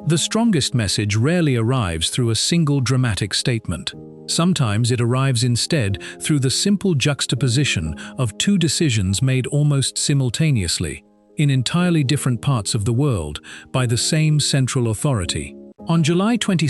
The strongest message rarely arrives through a single dramatic statement. Sometimes it arrives instead through the simple juxtaposition of two decisions made almost simultaneously, in entirely different parts of the world, by the same central authority. On July 22,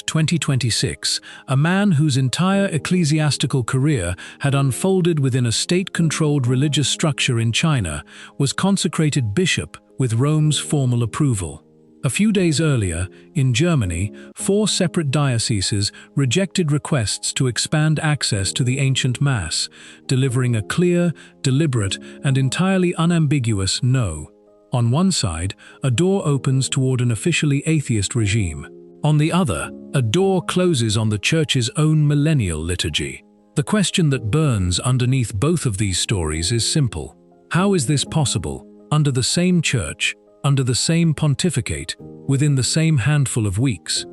2026, a man whose entire ecclesiastical career had unfolded within a state-controlled religious structure in China was consecrated bishop with Rome's formal approval. A few days earlier, in Germany, 4 separate dioceses rejected requests to expand access to the ancient Mass, delivering a clear, deliberate, and entirely unambiguous no. On one side, a door opens toward an officially atheist regime. On the other, a door closes on the Church's own millennial liturgy. The question that burns underneath both of these stories is simple. How is this possible, under the same Church, under the same pontificate, within the same handful of weeks?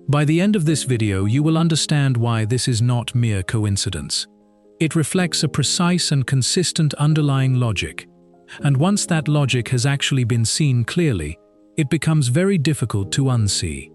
By the end of this video, you will understand why this is not mere coincidence. It reflects a precise and consistent underlying logic. And once that logic has actually been seen clearly, it becomes very difficult to unsee.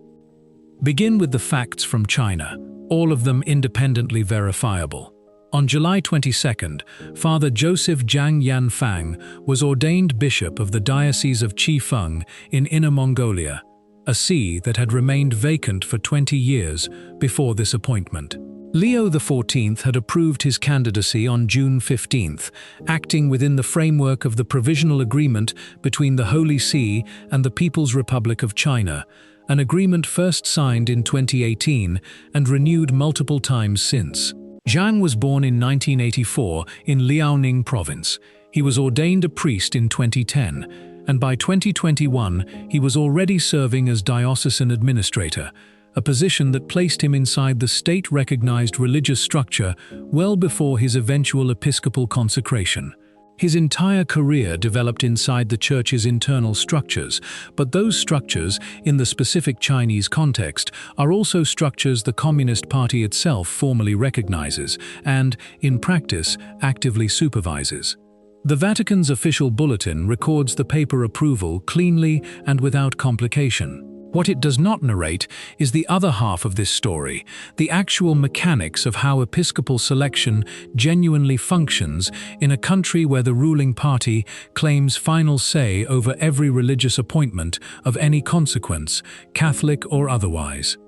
Begin with the facts from China, all of them independently verifiable. On July 22nd, Father Joseph Zhang Yanfang was ordained bishop of the Diocese of Qifeng in Inner Mongolia, a see that had remained vacant for 20 years before this appointment. Leo XIV had approved his candidacy on June 15th, acting within the framework of the provisional agreement between the Holy See and the People's Republic of China, an agreement first signed in 2018 and renewed multiple times since. Zhang was born in 1984 in Liaoning province. He was ordained a priest in 2010, and by 2021 he was already serving as diocesan administrator, a position that placed him inside the state-recognized religious structure well before his eventual episcopal consecration. His entire career developed inside the Church's internal structures, but those structures, in the specific Chinese context, are also structures the Communist Party itself formally recognizes and, in practice, actively supervises. The Vatican's official bulletin records the papal approval cleanly and without complication. What it does not narrate is the other half of this story, the actual mechanics of how episcopal selection genuinely functions in a country where the ruling party claims final say over every religious appointment of any consequence, Catholic or otherwise.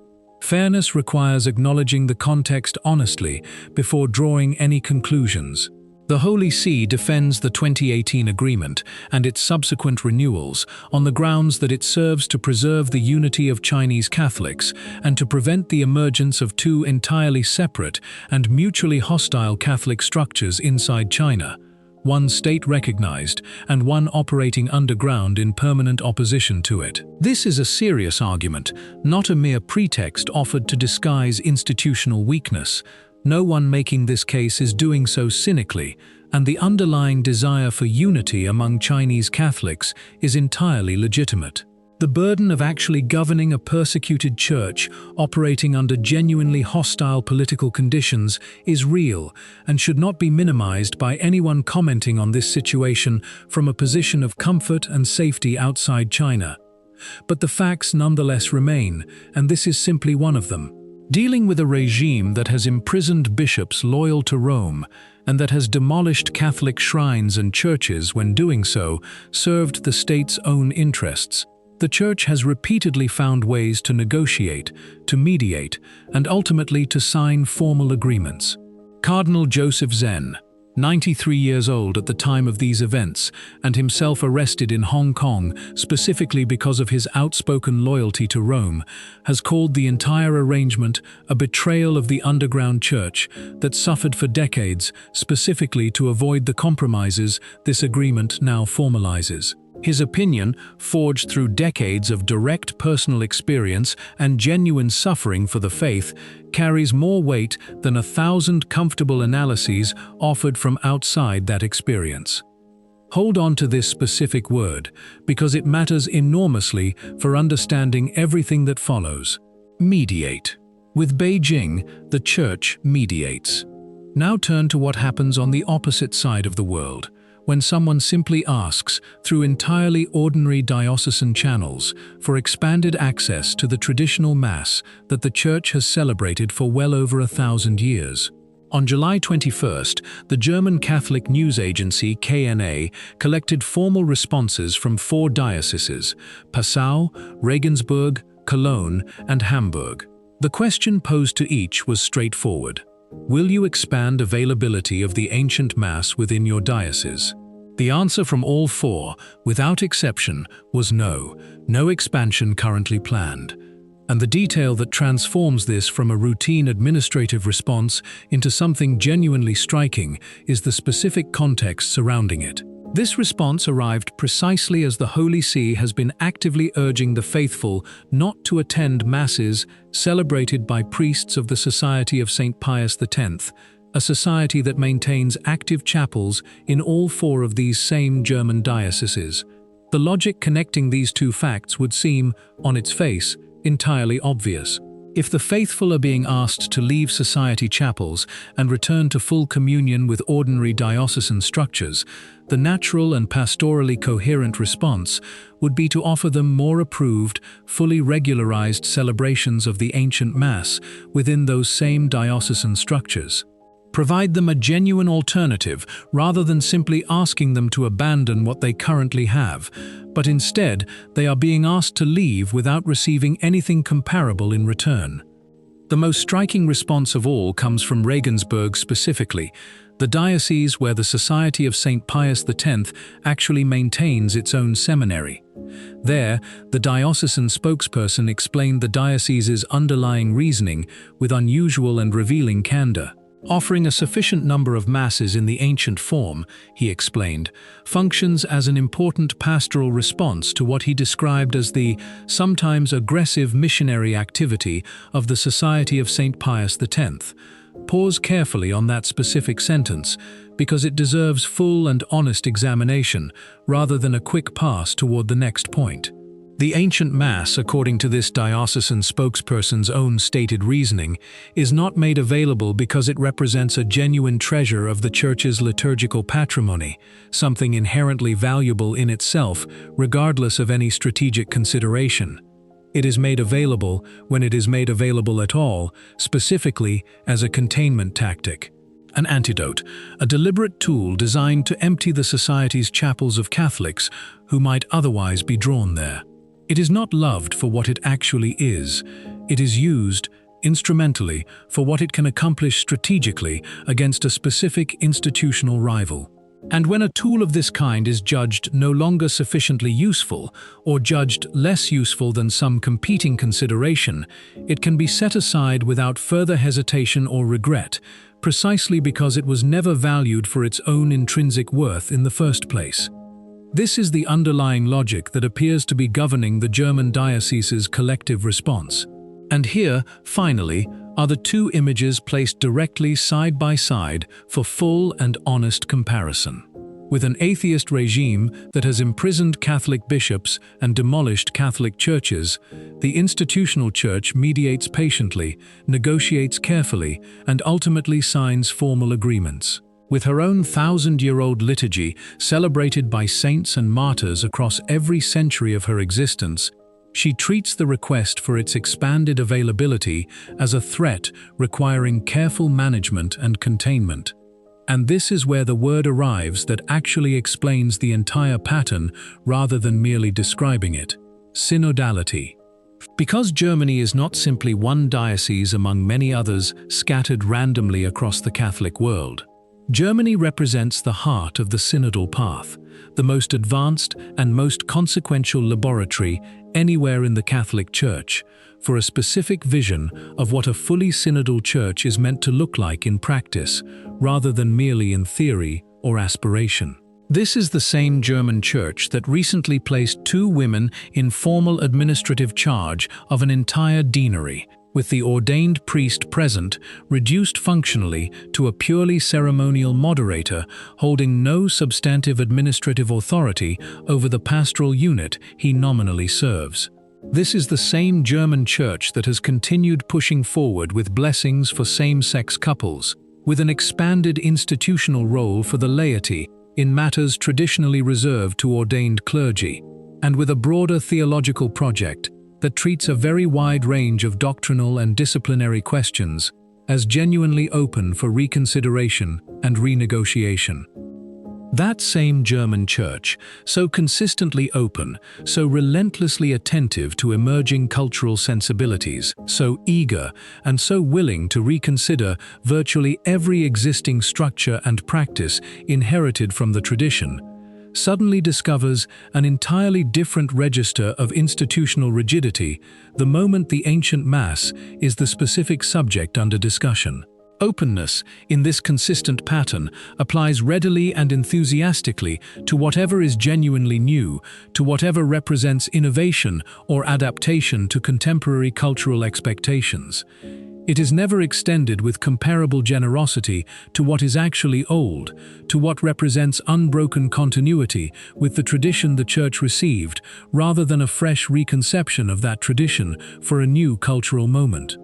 Fairness requires acknowledging the context honestly before drawing any conclusions. The Holy See defends the 2018 agreement and its subsequent renewals on the grounds that it serves to preserve the unity of Chinese Catholics and to prevent the emergence of two entirely separate and mutually hostile Catholic structures inside China, one state-recognized and one operating underground in permanent opposition to it. This is a serious argument, not a mere pretext offered to disguise institutional weakness. No one making this case is doing so cynically, and the underlying desire for unity among Chinese Catholics is entirely legitimate. The burden of actually governing a persecuted church operating under genuinely hostile political conditions is real and should not be minimized by anyone commenting on this situation from a position of comfort and safety outside China. But the facts nonetheless remain, and this is simply one of them. Dealing with a regime that has imprisoned bishops loyal to Rome and that has demolished Catholic shrines and churches when doing so served the state's own interests, the Church has repeatedly found ways to negotiate, to mediate, and ultimately to sign formal agreements. Cardinal Joseph Zen, 93 years old at the time of these events, and himself arrested in Hong Kong specifically because of his outspoken loyalty to Rome, has called the entire arrangement a betrayal of the underground church that suffered for decades specifically to avoid the compromises this agreement now formalizes. His opinion, forged through decades of direct personal experience and genuine suffering for the faith, carries more weight than 1,000 comfortable analyses offered from outside that experience. Hold on to this specific word, because it matters enormously for understanding everything that follows. Mediate. With Beijing, the Church mediates. Now turn to what happens on the opposite side of the world, when someone simply asks, through entirely ordinary diocesan channels, for expanded access to the traditional Mass that the Church has celebrated for well over 1,000 years. On July 21st, the German Catholic news agency KNA collected formal responses from 4 dioceses: Passau, Regensburg, Cologne, and Hamburg. The question posed to each was straightforward. Will you expand availability of the ancient Mass within your diocese? The answer from all 4, without exception, was no expansion currently planned. And the detail that transforms this from a routine administrative response into something genuinely striking is the specific context surrounding it. This response arrived precisely as the Holy See has been actively urging the faithful not to attend Masses celebrated by priests of the Society of St. Pius X, a society that maintains active chapels in all 4 of these same German dioceses. The logic connecting these 2 facts would seem, on its face, entirely obvious. If the faithful are being asked to leave society chapels and return to full communion with ordinary diocesan structures, the natural and pastorally coherent response would be to offer them more approved, fully regularized celebrations of the ancient Mass within those same diocesan structures. Provide them a genuine alternative rather than simply asking them to abandon what they currently have, but instead they are being asked to leave without receiving anything comparable in return. The most striking response of all comes from Regensburg specifically, the diocese where the Society of St. Pius X actually maintains its own seminary. There, the diocesan spokesperson explained the diocese's underlying reasoning with unusual and revealing candor. Offering a sufficient number of Masses in the ancient form, he explained, functions as an important pastoral response to what he described as the sometimes aggressive missionary activity of the Society of St. Pius X. Pause carefully on that specific sentence, because it deserves full and honest examination rather than a quick pass toward the next point. The ancient Mass, according to this diocesan spokesperson's own stated reasoning, is not made available because it represents a genuine treasure of the Church's liturgical patrimony, something inherently valuable in itself, regardless of any strategic consideration. It is made available when it is made available at all, specifically as a containment tactic. An antidote, a deliberate tool designed to empty the Society's chapels of Catholics who might otherwise be drawn there. It is not loved for what it actually is. It is used, instrumentally, for what it can accomplish strategically against a specific institutional rival. And when a tool of this kind is judged no longer sufficiently useful, or judged less useful than some competing consideration, it can be set aside without further hesitation or regret, precisely because it was never valued for its own intrinsic worth in the first place. This is the underlying logic that appears to be governing the German diocese's collective response. And here, finally, are the 2 images placed directly side by side for full and honest comparison. With an atheist regime that has imprisoned Catholic bishops and demolished Catholic churches, the institutional Church mediates patiently, negotiates carefully, and ultimately signs formal agreements. With her own 1,000-year-old liturgy celebrated by saints and martyrs across every century of her existence, she treats the request for its expanded availability as a threat requiring careful management and containment. And this is where the word arrives that actually explains the entire pattern rather than merely describing it: synodality. Because Germany is not simply one diocese among many others scattered randomly across the Catholic world, Germany represents the heart of the synodal path, the most advanced and most consequential laboratory anywhere in the Catholic Church, for a specific vision of what a fully synodal church is meant to look like in practice, rather than merely in theory or aspiration. This is the same German church that recently placed 2 women in formal administrative charge of an entire deanery, with the ordained priest present reduced functionally to a purely ceremonial moderator holding no substantive administrative authority over the pastoral unit he nominally serves. This is the same German church that has continued pushing forward with blessings for same-sex couples, with an expanded institutional role for the laity, in matters traditionally reserved to ordained clergy, and with a broader theological project that treats a very wide range of doctrinal and disciplinary questions as genuinely open for reconsideration and renegotiation. That same German church, so consistently open, so relentlessly attentive to emerging cultural sensibilities, so eager and so willing to reconsider virtually every existing structure and practice inherited from the tradition, suddenly discovers an entirely different register of institutional rigidity the moment the ancient Mass is the specific subject under discussion. Openness, in this consistent pattern, applies readily and enthusiastically to whatever is genuinely new, to whatever represents innovation or adaptation to contemporary cultural expectations. It is never extended with comparable generosity to what is actually old, to what represents unbroken continuity with the tradition the Church received, rather than a fresh reconception of that tradition for a new cultural moment.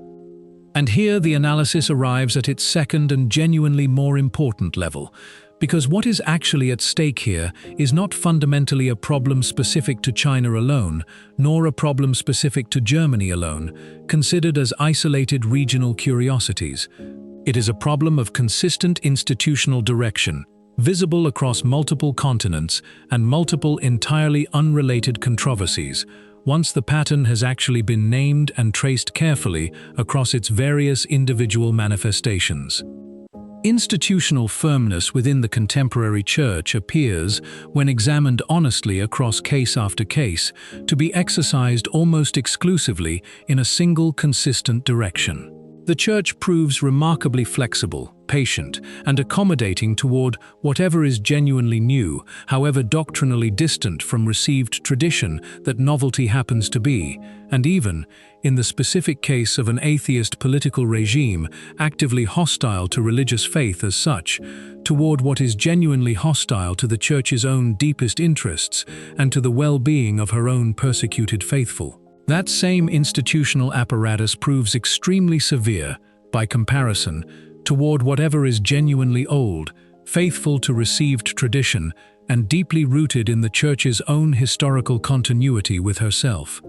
And here the analysis arrives at its second and genuinely more important level, because what is actually at stake here is not fundamentally a problem specific to China alone, nor a problem specific to Germany alone, considered as isolated regional curiosities. It is a problem of consistent institutional direction, visible across multiple continents and multiple entirely unrelated controversies, once the pattern has actually been named and traced carefully across its various individual manifestations. Institutional firmness within the contemporary Church appears, when examined honestly across case after case, to be exercised almost exclusively in a single consistent direction. The Church proves remarkably flexible, patient, and accommodating toward whatever is genuinely new, however doctrinally distant from received tradition that novelty happens to be, and even, in the specific case of an atheist political regime actively hostile to religious faith as such, toward what is genuinely hostile to the Church's own deepest interests and to the well-being of her own persecuted faithful. That same institutional apparatus proves extremely severe, by comparison, toward whatever is genuinely old, faithful to received tradition, and deeply rooted in the Church's own historical continuity with herself.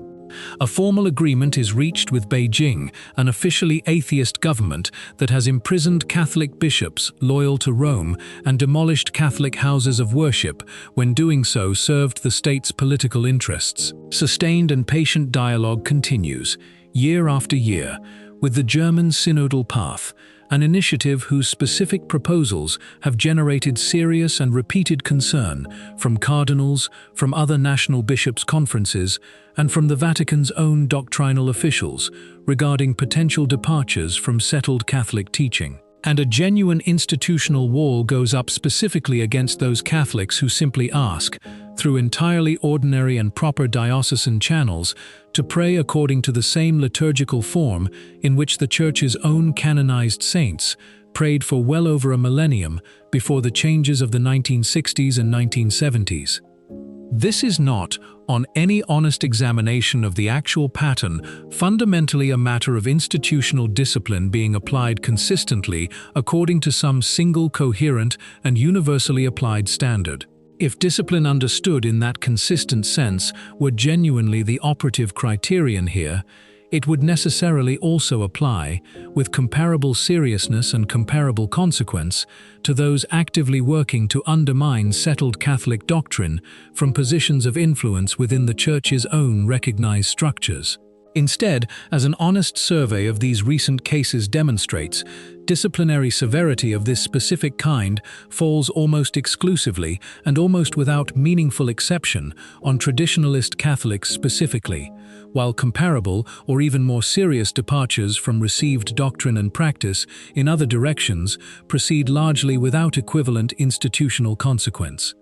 A formal agreement is reached with Beijing, an officially atheist government that has imprisoned Catholic bishops loyal to Rome and demolished Catholic houses of worship, when doing so served the state's political interests. Sustained and patient dialogue continues, year after year, with the German synodal path, an initiative whose specific proposals have generated serious and repeated concern from cardinals, from other national bishops' conferences, and from the Vatican's own doctrinal officials regarding potential departures from settled Catholic teaching. And a genuine institutional wall goes up specifically against those Catholics who simply ask, through entirely ordinary and proper diocesan channels, to pray according to the same liturgical form in which the Church's own canonized saints prayed for well over a millennium before the changes of the 1960s and 1970s. This is not, on any honest examination of the actual pattern, fundamentally a matter of institutional discipline being applied consistently according to some single coherent and universally applied standard. If discipline understood in that consistent sense were genuinely the operative criterion here, it would necessarily also apply, with comparable seriousness and comparable consequence, to those actively working to undermine settled Catholic doctrine from positions of influence within the Church's own recognized structures. Instead, as an honest survey of these recent cases demonstrates, disciplinary severity of this specific kind falls almost exclusively and almost without meaningful exception on traditionalist Catholics specifically, while comparable or even more serious departures from received doctrine and practice in other directions proceed largely without equivalent institutional consequence.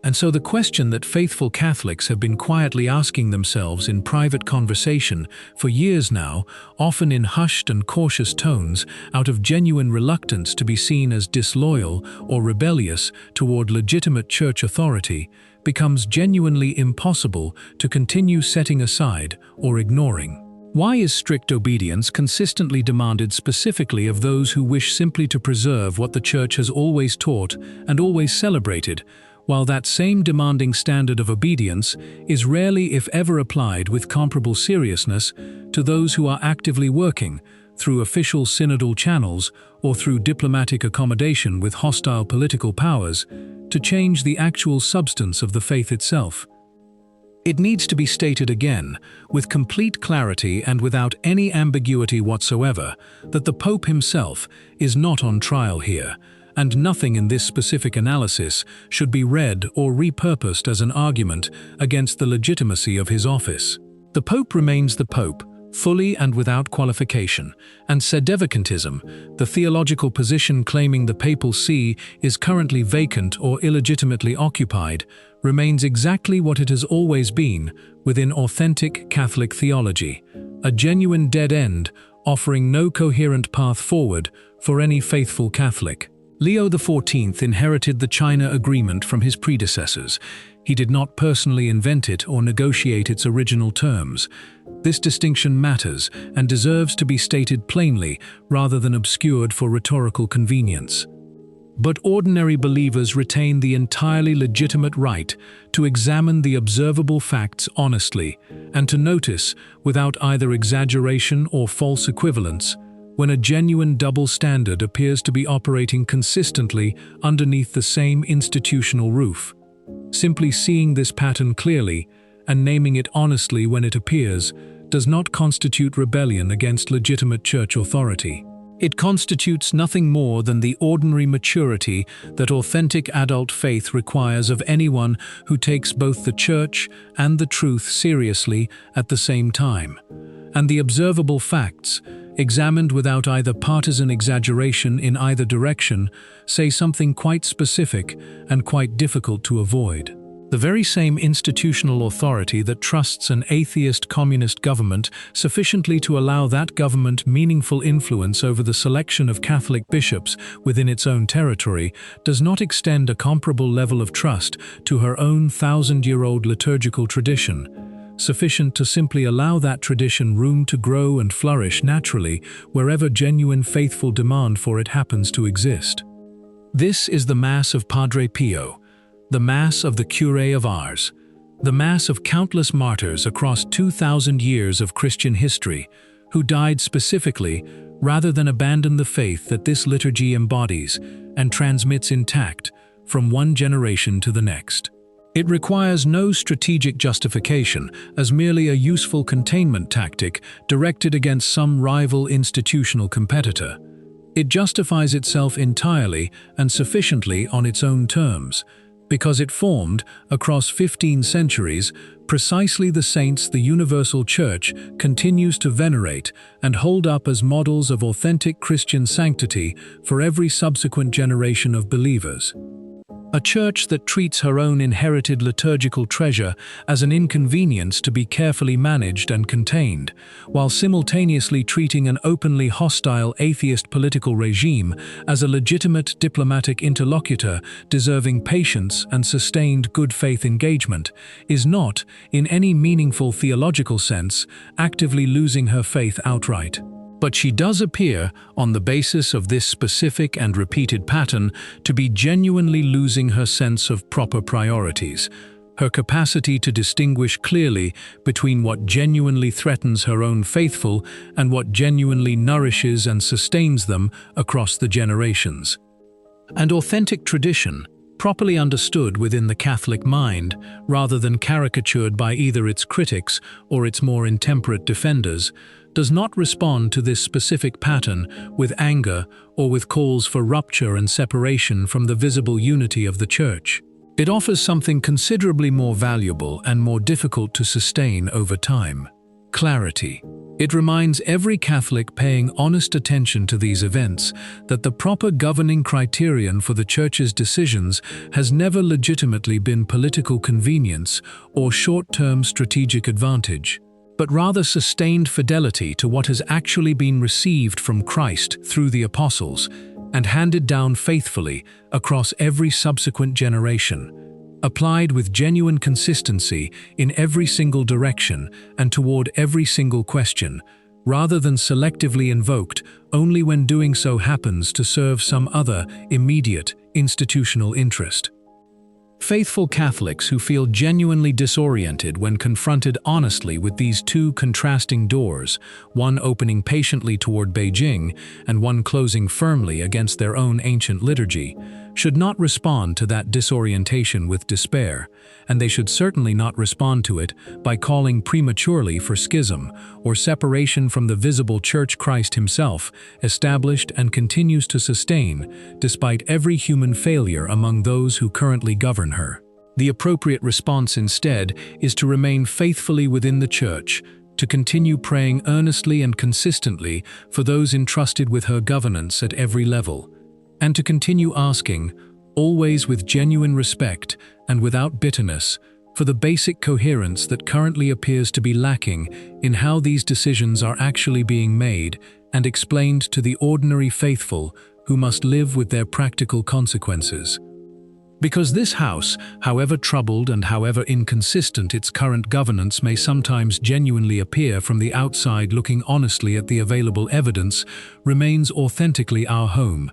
And so the question that faithful Catholics have been quietly asking themselves in private conversation for years now, often in hushed and cautious tones, out of genuine reluctance to be seen as disloyal or rebellious toward legitimate Church authority, becomes genuinely impossible to continue setting aside or ignoring. Why is strict obedience consistently demanded specifically of those who wish simply to preserve what the Church has always taught and always celebrated, while that same demanding standard of obedience is rarely, if ever, applied with comparable seriousness to those who are actively working, through official synodal channels or through diplomatic accommodation with hostile political powers, to change the actual substance of the faith itself? It needs to be stated again, with complete clarity and without any ambiguity whatsoever, that the Pope himself is not on trial here, and nothing in this specific analysis should be read or repurposed as an argument against the legitimacy of his office. The Pope remains the Pope, fully and without qualification, and sedevacantism, the theological position claiming the papal see is currently vacant or illegitimately occupied, remains exactly what it has always been within authentic Catholic theology, a genuine dead end offering no coherent path forward for any faithful Catholic. Leo XIV inherited the China Agreement from his predecessors. He did not personally invent it or negotiate its original terms. This distinction matters and deserves to be stated plainly rather than obscured for rhetorical convenience. But ordinary believers retain the entirely legitimate right to examine the observable facts honestly and to notice, without either exaggeration or false equivalence, when a genuine double standard appears to be operating consistently underneath the same institutional roof. Simply seeing this pattern clearly and naming it honestly when it appears does not constitute rebellion against legitimate church authority. It constitutes nothing more than the ordinary maturity that authentic adult faith requires of anyone who takes both the Church and the truth seriously at the same time. And the observable facts, examined without either partisan exaggeration in either direction, say something quite specific and quite difficult to avoid. The very same institutional authority that trusts an atheist communist government sufficiently to allow that government meaningful influence over the selection of Catholic bishops within its own territory does not extend a comparable level of trust to her own thousand-year-old liturgical tradition, sufficient to simply allow that tradition room to grow and flourish naturally wherever genuine faithful demand for it happens to exist. This is the Mass of Padre Pio, the Mass of the Curé of Ars, the Mass of countless martyrs across 2,000 years of Christian history, who died specifically rather than abandon the faith that this liturgy embodies and transmits intact from one generation to the next. It requires no strategic justification as merely a useful containment tactic directed against some rival institutional competitor. It justifies itself entirely and sufficiently on its own terms, because it formed, across 15 centuries, precisely the saints the universal Church continues to venerate and hold up as models of authentic Christian sanctity for every subsequent generation of believers. A church that treats her own inherited liturgical treasure as an inconvenience to be carefully managed and contained, while simultaneously treating an openly hostile atheist political regime as a legitimate diplomatic interlocutor deserving patience and sustained good faith engagement, is not, in any meaningful theological sense, actively losing her faith outright. But she does appear, on the basis of this specific and repeated pattern, to be genuinely losing her sense of proper priorities, her capacity to distinguish clearly between what genuinely threatens her own faithful and what genuinely nourishes and sustains them across the generations. And authentic tradition, properly understood within the Catholic mind, rather than caricatured by either its critics or its more intemperate defenders, does not respond to this specific pattern with anger or with calls for rupture and separation from the visible unity of the Church. It offers something considerably more valuable and more difficult to sustain over time: clarity. It reminds every Catholic paying honest attention to these events that the proper governing criterion for the Church's decisions has never legitimately been political convenience or short-term strategic advantage, but rather sustained fidelity to what has actually been received from Christ through the apostles and handed down faithfully across every subsequent generation. applied with genuine consistency in every single direction and toward every single question, rather than selectively invoked only when doing so happens to serve some other, immediate, institutional interest. Faithful Catholics who feel genuinely disoriented when confronted honestly with these two contrasting doors, one opening patiently toward Beijing and one closing firmly against their own ancient liturgy, should not respond to that disorientation with despair, and they should certainly not respond to it by calling prematurely for schism or separation from the visible Church Christ himself, established and continues to sustain, despite every human failure among those who currently govern her. The appropriate response instead is to remain faithfully within the Church, to continue praying earnestly and consistently for those entrusted with her governance at every level, and to continue asking, always with genuine respect and without bitterness, for the basic coherence that currently appears to be lacking in how these decisions are actually being made and explained to the ordinary faithful who must live with their practical consequences. Because this house, however troubled and however inconsistent its current governance may sometimes genuinely appear from the outside looking honestly at the available evidence, remains authentically our home,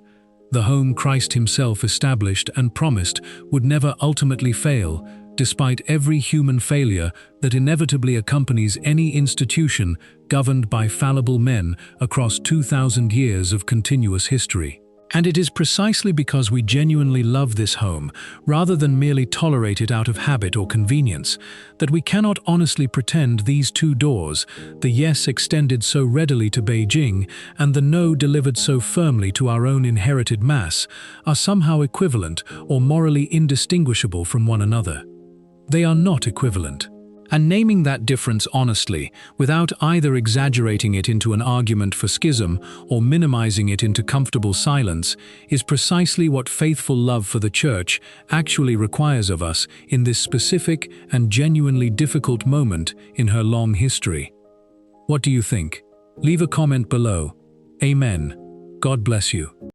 the home Christ himself established and promised would never ultimately fail, despite every human failure that inevitably accompanies any institution governed by fallible men across 2,000 years of continuous history. And it is precisely because we genuinely love this home, rather than merely tolerate it out of habit or convenience, that we cannot honestly pretend these two doors, the yes extended so readily to Beijing and the no delivered so firmly to our own inherited Mass, are somehow equivalent or morally indistinguishable from one another. They are not equivalent. And naming that difference honestly, without either exaggerating it into an argument for schism or minimizing it into comfortable silence, is precisely what faithful love for the Church actually requires of us in this specific and genuinely difficult moment in her long history. What do you think? Leave a comment below. Amen. God bless you.